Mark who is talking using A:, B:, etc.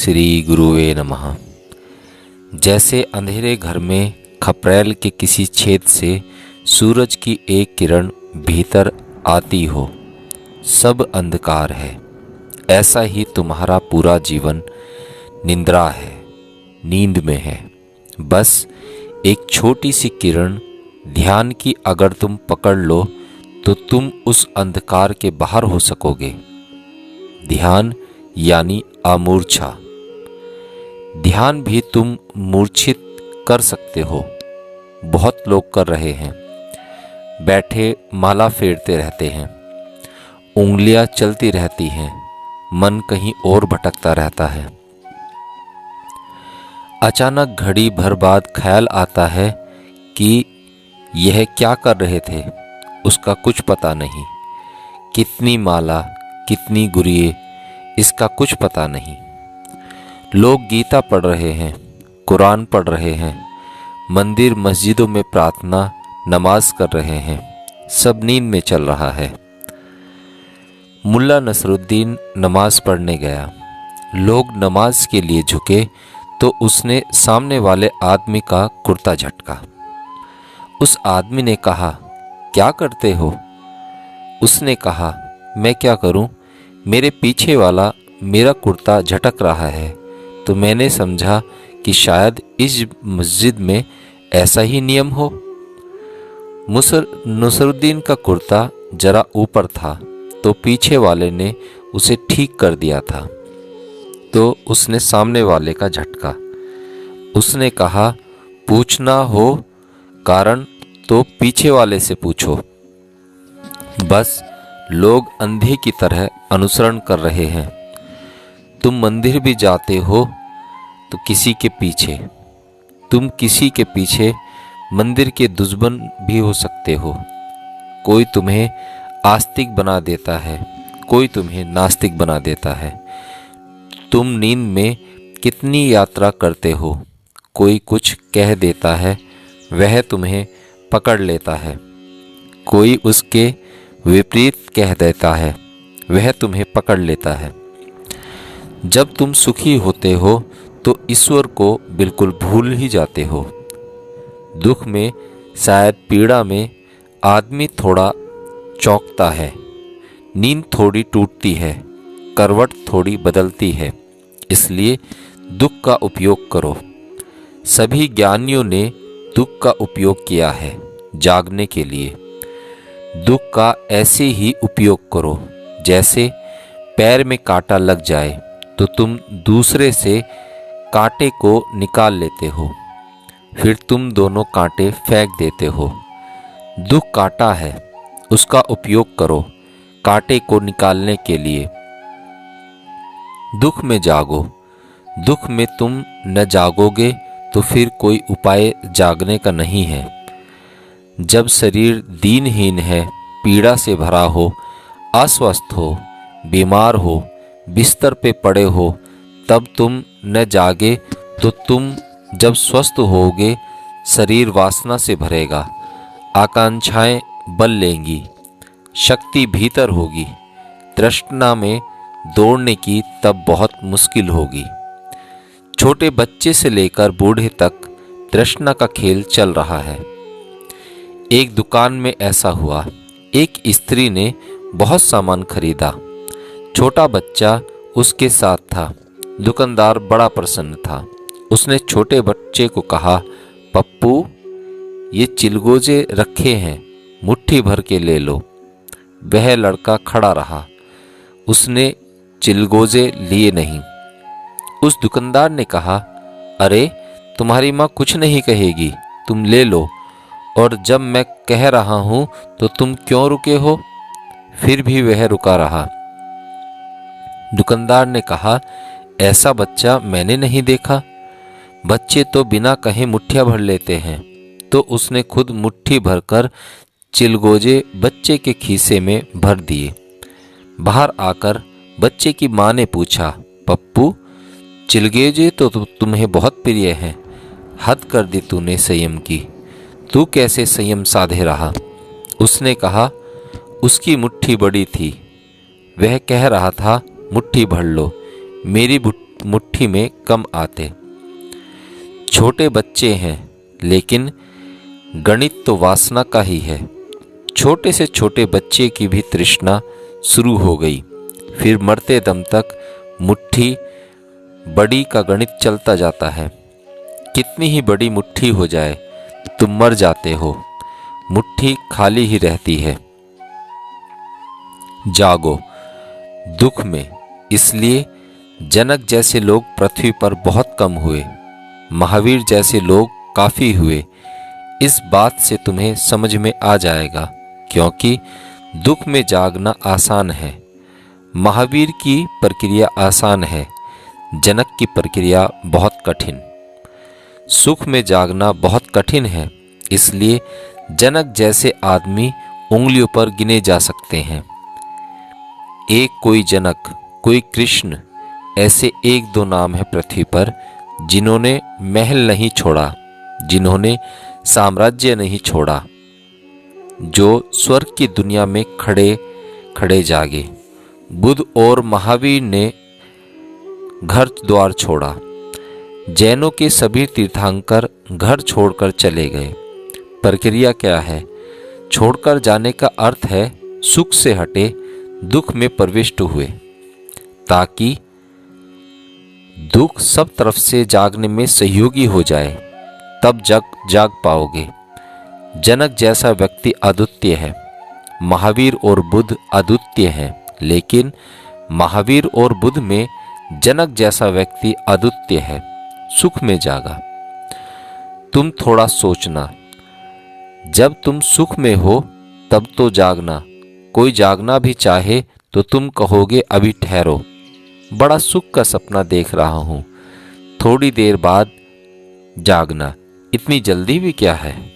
A: श्री गुरुवे नमः। जैसे अंधेरे घर में खपरेल के किसी छेद से सूरज की एक किरण भीतर आती हो, सब अंधकार है, ऐसा ही तुम्हारा पूरा जीवन निंद्रा है, नींद में है। बस एक छोटी सी किरण ध्यान की अगर तुम पकड़ लो तो तुम उस अंधकार के बाहर हो सकोगे। ध्यान यानी अमूर्छा। ध्यान भी तुम मूर्छित कर सकते हो। बहुत लोग कर रहे हैं। बैठे माला फेरते रहते हैं, उंगलियां चलती रहती हैं, मन कहीं और भटकता रहता है। अचानक घड़ी भर बाद ख्याल आता है कि यह क्या कर रहे थे, उसका कुछ पता नहीं। कितनी माला, कितनी गुरिये, इसका कुछ पता नहीं। लोग गीता पढ़ रहे हैं, कुरान पढ़ रहे हैं, मंदिर मस्जिदों में प्रार्थना नमाज कर रहे हैं, सब नींद में चल रहा है। मुल्ला नसरुद्दीन नमाज पढ़ने गया। लोग नमाज के लिए झुके तो उसने सामने वाले आदमी का कुर्ता झटका। उस आदमी ने कहा, क्या करते हो? उसने कहा, मैं क्या करूं, मेरे पीछे वाला मेरा कुर्ता झटक रहा है तो मैंने समझा कि शायद इस मस्जिद में ऐसा ही नियम हो। नसरुद्दीन का कुर्ता जरा ऊपर था तो पीछे वाले ने उसे ठीक कर दिया था, तो उसने सामने वाले का झटका। उसने कहा, पूछना हो कारण तो पीछे वाले से पूछो। बस लोग अंधे की तरह अनुसरण कर रहे हैं। तुम मंदिर भी जाते हो तो किसी के पीछे, तुम किसी के पीछे मंदिर के दुश्मन भी हो सकते हो। कोई तुम्हें आस्तिक बना देता है, कोई तुम्हें नास्तिक बना देता है। तुम नींद में कितनी यात्रा करते हो, कोई कुछ कह देता है, वह तुम्हें पकड़ लेता है। कोई उसके विपरीत कह देता है, वह तुम्हें पकड़ लेता है। जब तुम सुखी होते हो तो ईश्वर को बिल्कुल भूल ही जाते हो। दुख में, शायद पीड़ा में आदमी थोड़ा चौंकता है, नींद थोड़ी टूटती है, करवट थोड़ी बदलती है। इसलिए दुख का उपयोग करो। सभी ज्ञानियों ने दुख का उपयोग किया है जागने के लिए। दुख का ऐसे ही उपयोग करो जैसे पैर में कांटा लग जाए तो तुम दूसरे से कांटे को निकाल लेते हो, फिर तुम दोनों कांटे फेंक देते हो। दुख कांटा है, उसका उपयोग करो कांटे को निकालने के लिए। दुख में जागो। दुख में तुम न जागोगे तो फिर कोई उपाय जागने का नहीं है। जब शरीर दीनहीन है, पीड़ा से भरा हो, अस्वस्थ हो, बीमार हो, बिस्तर पे पड़े हो, तब तुम न जागे तो तुम जब स्वस्थ होगे शरीर वासना से भरेगा, आकांक्षाएं बल लेंगी, शक्ति भीतर होगी। तृष्णा में दौड़ने की तब बहुत मुश्किल होगी। छोटे बच्चे से लेकर बूढ़े तक तृष्णा का खेल चल रहा है। एक दुकान में ऐसा हुआ, एक स्त्री ने बहुत सामान खरीदा। छोटा बच्चा उसके साथ था। दुकानदार बड़ा प्रसन्न था। उसने छोटे बच्चे को कहा, पप्पू, ये चिलगोजे रखे हैं, मुट्ठी भर के ले लो। वह लड़का खड़ा रहा, उसने चिलगोजे लिए नहीं। उस दुकानदार ने कहा, अरे तुम्हारी माँ कुछ नहीं कहेगी, तुम ले लो, और जब मैं कह रहा हूं तो तुम क्यों रुके हो? फिर भी वह रुका रहा। दुकानदार ने कहा, ऐसा बच्चा मैंने नहीं देखा। बच्चे तो बिना कहे मुट्ठियां भर लेते हैं। तो उसने खुद मुट्ठी भरकर चिलगोजे बच्चे के खीसे में भर दिए। बाहर आकर बच्चे की माँ ने पूछा, पप्पू, चिलगोजे तो तुम्हें बहुत प्रिय हैं, हद कर दी तूने संयम की। तू कैसे संयम साधे रहा? उसने कहा, उसकी मुट्ठी बड़ी थी, वह कह रहा था मुट्ठी भर लो। मेरी मुट्ठी में कम आते। छोटे बच्चे हैं, लेकिन गणित तो वासना का ही है। छोटे से छोटे बच्चे की भी तृष्णा शुरू हो गई। फिर मरते दम तक मुट्ठी बड़ी का गणित चलता जाता है। कितनी ही बड़ी मुट्ठी हो जाए, तुम मर जाते हो, मुट्ठी खाली ही रहती है। जागो दुख में। इसलिए जनक जैसे लोग पृथ्वी पर बहुत कम हुए, महावीर जैसे लोग काफी हुए। इस बात से तुम्हें समझ में आ जाएगा, क्योंकि दुख में जागना आसान है। महावीर की प्रक्रिया आसान है, जनक की प्रक्रिया बहुत कठिन। सुख में जागना बहुत कठिन है, इसलिए जनक जैसे आदमी उंगलियों पर गिने जा सकते हैं। एक कोई जनक, कोई कृष्ण, ऐसे एक दो नाम है पृथ्वी पर जिन्होंने महल नहीं छोड़ा, जिन्होंने साम्राज्य नहीं छोड़ा, जो स्वर्ग की दुनिया में खड़े खड़े जागे। बुद्ध और महावीर ने घर द्वार छोड़ा। जैनों के सभी तीर्थंकर घर छोड़कर चले गए। प्रक्रिया क्या है? छोड़कर जाने का अर्थ है सुख से हटे, दुख में प्रविष्ट हुए, ताकि दुख सब तरफ से जागने में सहयोगी हो जाए, तब जाग पाओगे। जनक जैसा व्यक्ति अद्वितीय है। महावीर और बुद्ध अद्वितीय हैं, लेकिन महावीर और बुद्ध में जनक जैसा व्यक्ति अद्वितीय है, सुख में जागा। तुम थोड़ा सोचना, जब तुम सुख में हो तब तो जागना। कोई जागना भी चाहे तो तुम कहोगे अभी ठहरो, बड़ा सुख का सपना देख रहा हूं। थोड़ी देर बाद जागना, इतनी जल्दी भी क्या है।